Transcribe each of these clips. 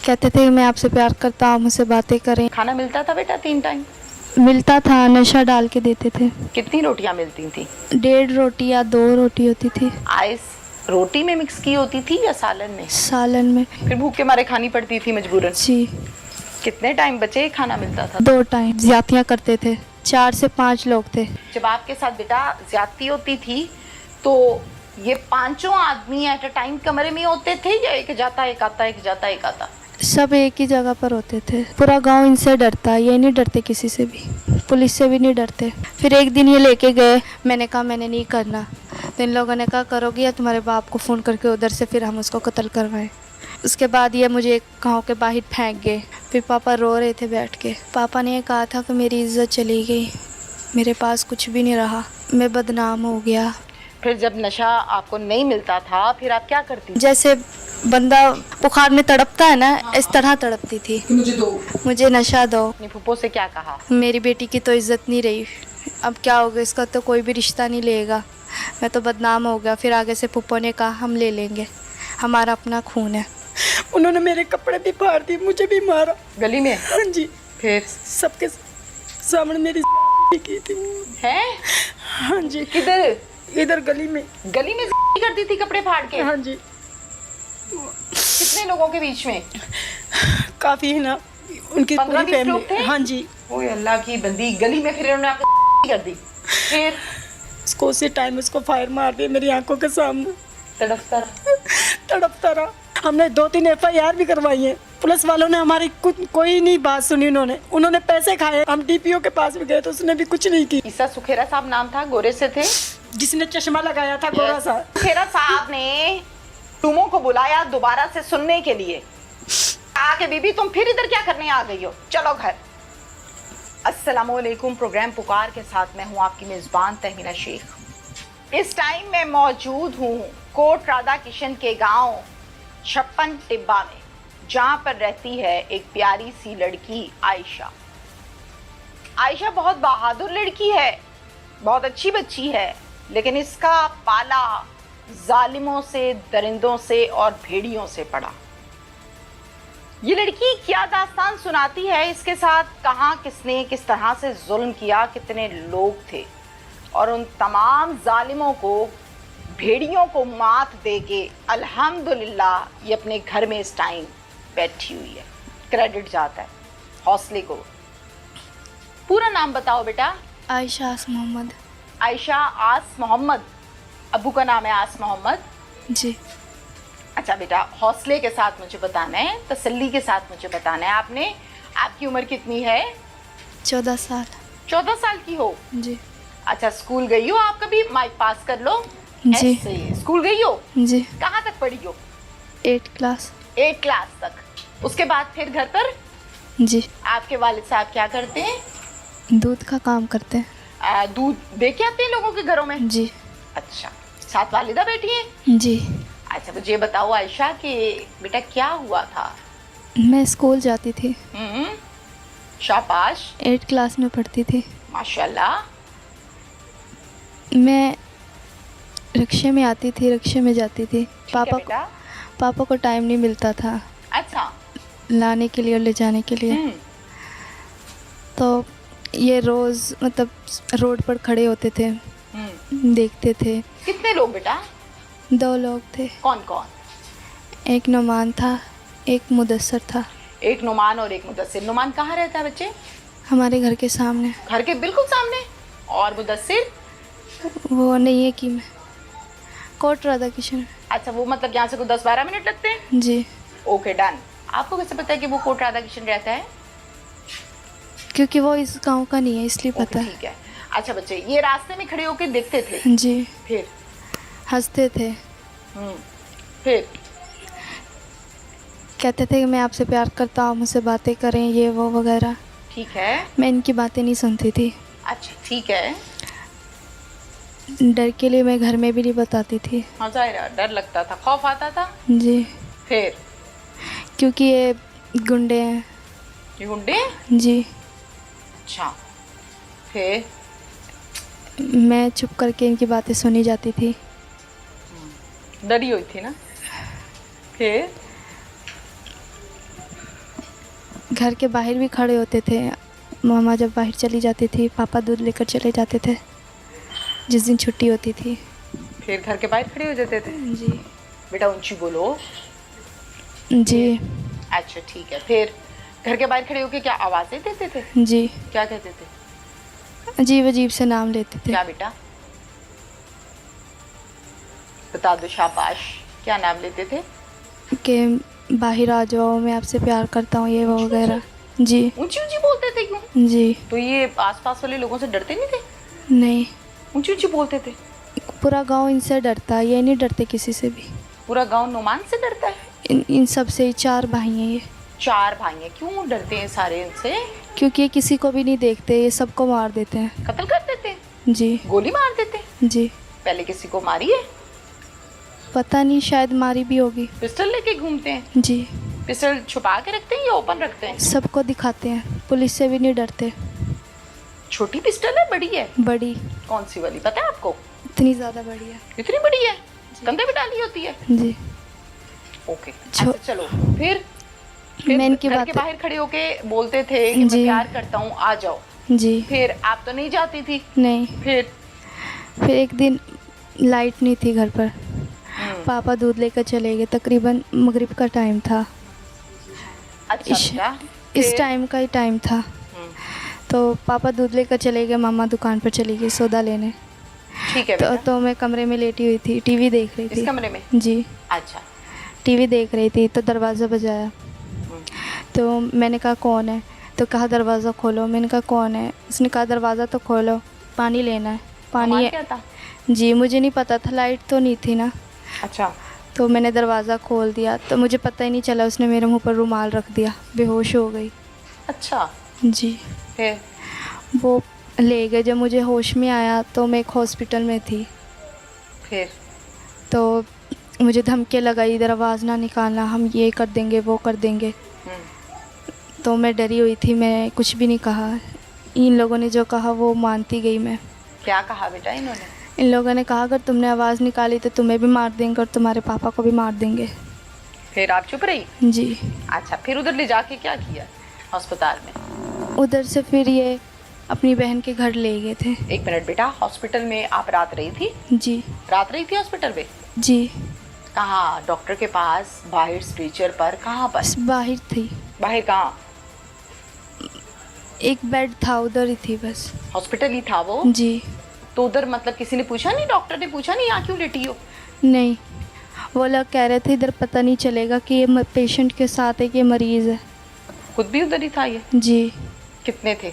कहते थे मैं आपसे प्यार करता हूँ, मुझसे बातें करें। खाना मिलता था बेटा 3 टाइम? मिलता था, नशा डाल के देते थे। कितनी रोटियां मिलती थी? 1.5 रोटी या 2 रोटी होती थी। आइस रोटी में मिक्स की होती थी या सालन में? सालन में। फिर भूख के मारे खानी पड़ती थी मजबूरन? जी। कितने टाइम बचे खाना मिलता था? 2 टाइम। ज्यादतियाँ करते थे, 4 से 5 लोग थे। जब आपके साथ बेटा ज्यादती होती थी तो ये 5 आदमी एट अ टाइम कमरे में होते थे या एक जाता एक आता, एक जाता एक आता? सब एक ही जगह पर होते थे। पूरा गांव इनसे डरता, ये नहीं डरते किसी से भी, पुलिस से भी नहीं डरते। फिर एक दिन ये लेके गए, मैंने कहा मैंने नहीं करना, तो इन लोगों ने कहा करोगी या तुम्हारे बाप को फ़ोन करके उधर से फिर हम उसको कत्ल करवाएं। उसके बाद ये मुझे एक गाँव के बाहर फेंक गए। फिर पापा रो रहे थे बैठ के। पापा ने ये कहा था कि मेरी इज्जत चली गई, मेरे पास कुछ भी नहीं रहा, मैं बदनाम हो गया। फिर जब नशा आपको नहीं मिलता था फिर आप क्या करती थी? जैसे बंदा बुखार में तड़पता है ना, इस तरह तड़पती थी। मुझे दो, मुझे नशा दो। अपनी फूफो से क्या कहा? मेरी बेटी की तो इज्जत नहीं रही, अब क्या होगा, इसका तो कोई भी रिश्ता नहीं लेगा, मैं तो बदनाम हो गया। फिर आगे से फूफो ने कहा हम ले लेंगे, हमारा अपना खून है। उन्होंने मेरे कपड़े भी फाड़ दिए, मुझे भी मारा गली में? हाँ जी। फिर सबके सामने मेरी की थी। हैं? हाँ जी। किधर? इधर गली में। गली में करती थी कपड़े फाड़ के? हाँ जी। कितने लोगों के बीच में? काफी है ना, उनकी 15-20 लोग थे? हाँ जी। ओए अल्लाह की बंदी, गली में फिर इन्होंने आपको कर दी? फिर उसको उसी टाइम उसको फायर मार दिया मेरी आंखों के सामने। तड़पता रहा। हमने 2-3 FIR भी करवाई है। पुलिस वालों ने हमारी कुछ कोई नहीं बात सुनी। उन्होंने पैसे खाए। हम DPO के पास भी गए तो उसने भी कुछ नहीं की। ईसा सुखेरा साहब नाम था, गोरे से थे, जिसने चश्मा लगाया था, गोरा सा। सुखेरा साहब ने तुमों को बुलाया दोबारा से सुनने के लिए, आके बीबी तुम फिर इधर क्या करने आ गई हो, चलो घर। अस्सलामुअलैकुम, प्रोग्राम पुकार के साथ मैं हूँ आपकी मेजबान तहमीना शेख। इस टाइम मैं मौजूद हूँ कोट राधा किशन के गांव 56 टिब्बा में, जहां पर रहती है एक प्यारी सी लड़की आयशा। आयशा बहुत बहादुर लड़की है, बहुत अच्छी बच्ची है, लेकिन इसका पाला जालिमों से, दरिंदों से और भेड़ियों से पड़ा। ये लड़की क्या दास्तान सुनाती है, इसके साथ कहाँ किसने किस तरह से जुल्म किया, कितने लोग थे, और उन तमाम जालिमों को, भेड़ियों को मात दे के अल्हम्दुलिल्लाह ये अपने घर में इस टाइम बैठी हुई है। क्रेडिट जाता है हौसले को। पूरा नाम बताओ बेटा। आयशा आस मोहम्मद। आयशा आस मोहम्मद, अबू का नाम है आस मोहम्मद? जी। अच्छा बेटा, हौसले के साथ मुझे बताना है, तसल्ली के साथ मुझे बताना है। आपकी उम्र कितनी है? 14 साल। 14 साल की हो? जी। अच्छा, स्कूल गई हो आप कभी? माइक पास कर लो। जी। स्कूल गई हो? जी। कहाँ तक पढ़ी हो? 8 क्लास। 8 क्लास तक। उसके बाद फिर घर पर? जी। आपके वालिद साहब क्या करते हैं? दूध का काम करते हैं। दूध दे के आते हैं लोगों के घरों में? जी। अच्छा, साथ वालिदा बैठी हैं? जी। अच्छा, मुझे बताओ आयशा कि बेटा क्या हुआ था? मैं स्कूल जाती थी। शाबाश। 8 क्लास में पढ़ती थी। माशाल्लाह। मैं रिक्शे में आती थी, रिक्शे में जाती थी। पापा को टाइम नहीं मिलता था। अच्छा। लाने के लिए और ले जाने के लिए। तो ये रोज़ मतलब रोड पर खड़े होते थे, देखते थे। कितने लोग बेटा? 2 लोग थे। कौन कौन? एक नुमान था, एक मुदस्सर था। एक नुमान और एक मुदस्सिर। नुमान कहाँ रहता है बच्चे? हमारे घर के सामने। घर के बिल्कुल सामने। और मुदस्सिर? वो नहीं है कि मैं कोट राधा किशन। अच्छा, वो मतलब यहाँ से कोई 10-12 मिनट लगते हैं? जी। Okay, done. आपको कैसे पता है कि वो कोट राधा किशन रहता है? क्योंकि वो इस गांव का नहीं है, इसलिए पता है। ठीक है। अच्छा बच्चे, ये रास्ते में खड़े होकर देखते थे? जी। फिर हंसते थे। फिर कहते थे कि मैं आपसे प्यार करता हूँ, मुझसे बातें करें, ये वो वगैरह। ठीक है। मैं इनकी बातें नहीं सुनती थी। अच्छा, ठीक है। डर के लिए मैं घर में भी नहीं बताती थी। हाँ, जाहिर है, डर लगता था, खौफ आता था। जी। फिर? क्योंकि ये गुंडे हैं। ये गुंडे? जी। अच्छा, फिर? मैं चुप करके इनकी बातें सुनी जाती थी। डरी हुई थी ना? फिर? घर के बाहर भी खड़े होते थे। मामा जब बाहर चली जाती थी, पापा दूध लेकर चले जाते थे जिस दिन छुट्टी होती थी। फिर घर के बाहर खड़े हो जाते थे। जी बेटा ऊंची बोलो। जी अच्छा ठीक है। फिर घर के बाहर खड़े होके क्या आवाजें देते थे? जी क्या कहते थे? अजीब अजीब से नाम लेते थे। क्या बेटा बता दो, शाबाश। क्या नाम लेते थे? कि बाहर आ जाओ, मैं आपसे प्यार करता हूँ, ये वो वगैरह। जी ऊंची ऊंची बोलते थे क्यों? जी तो ये आसपास वाले लोगों से डरते नहीं थे? नहीं, ऊंची ऊंची बोलते थे। पूरा गांव इनसे डरता है, ये नहीं डरते किसी से भी। पूरा गांव नुमान से डरता है? इन सब से ही 4 भाई हैं ये। 4 भाई हैं। क्यों डरते हैं सारे इनसे? क्योंकि ये किसी को भी नहीं देखते, ये सबको मार देते हैं। कत्ल कर देते हैं? जी गोली मार देते हैं? जी पहले किसी को मारी है? पता नहीं, शायद मारी भी होगी। पिस्टल लेके घूमते हैं? जी पिस्टल छुपा के रखते हैं या ओपन रखते हैं? सबको दिखाते हैं, पुलिस से भी नहीं डरते। छोटी पिस्टल है बड़ी है? बड़ी, कौन सी वाली पता है आपको? इतनी ज़्यादा बड़ी है। इतनी बड़ी है? कंधे पे डाली होती है? जी ओके अच्छा चलो। फिर मैं इनकी घर बात के बाहर खड़े होके बोलते थे कि मैं जी। प्यार करता हूँ, आ जाओ। जी फिर आप तो नहीं जाती थी? नहीं। फिर एक दिन लाइट नहीं थी घर पर, पापा दूध लेकर चले गए। तकरीबन मगरिब का टाइम था। अच्छा बेटा, इस फिर? टाइम का ही टाइम था। हम्म, तो पापा दूध लेकर चले गए, मामा दुकान पर चली गई सौदा लेने। ठीक है बेटा। तो मैं कमरे में लेटी हुई थी, टीवी देख रही इस थी। कमरे में? जी अच्छा। टीवी देख रही थी तो दरवाज़ा बजाया। तो मैंने कहा कौन है? तो कहा दरवाज़ा खोलो। मैंने कहा कौन है? उसने कहा दरवाज़ा तो खोलो, पानी लेना है। पानी सामान है। क्या था? जी मुझे नहीं पता था, लाइट तो नहीं थी ना। अच्छा। तो मैंने दरवाज़ा खोल दिया तो मुझे पता ही नहीं चला, उसने मेरे मुंह पर रुमाल रख दिया, बेहोश हो गई। अच्छा जी फिर? वो ले गए। जब मुझे होश में आया तो मैं एक हॉस्पिटल में थी। फिर? तो मुझे धमकी लगाई, इधर आवाज़ ना निकालना, हम ये कर देंगे वो कर देंगे। तो मैं डरी हुई थी, मैं कुछ भी नहीं कहा। इन लोगों ने जो कहा वो मानती गई मैं। क्या कहा बेटा इन्होंने? इन लोगों ने कहा अगर तुमने आवाज़ निकाली तो तुम्हें भी मार देंगे और तुम्हारे पापा को भी मार देंगे। फिर आप चुप रही? जी। अच्छा फिर उधर ले जाके क्या किया अस्पताल में? उधर से फिर ये अपनी बहन के घर ले गए थे। एक मिनट बेटा, हॉस्पिटल में आप रात रही थी? जी रात रही थी हॉस्पिटल में? जी कहाँ? डॉक्टर के पास, बाहर स्ट्रेचर पर, कहाँ पर? बस बाहर थी। बाहर कहाँ? एक बेड था, उधर ही थी बस। हॉस्पिटल ही था वो? जी तो उधर मतलब किसी ने पूछा नहीं, डॉक्टर ने पूछा नहीं यहाँ क्यों लेटी हो? नहीं, वो लोग कह रहे थे इधर पता नहीं चलेगा कि ये पेशेंट के साथ है कि ये मरीज़ है। खुद भी उधर ही था ये? जी कितने थे?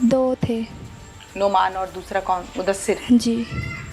2 थे। नोमान और दूसरा कौन? मुदस्सिर। जी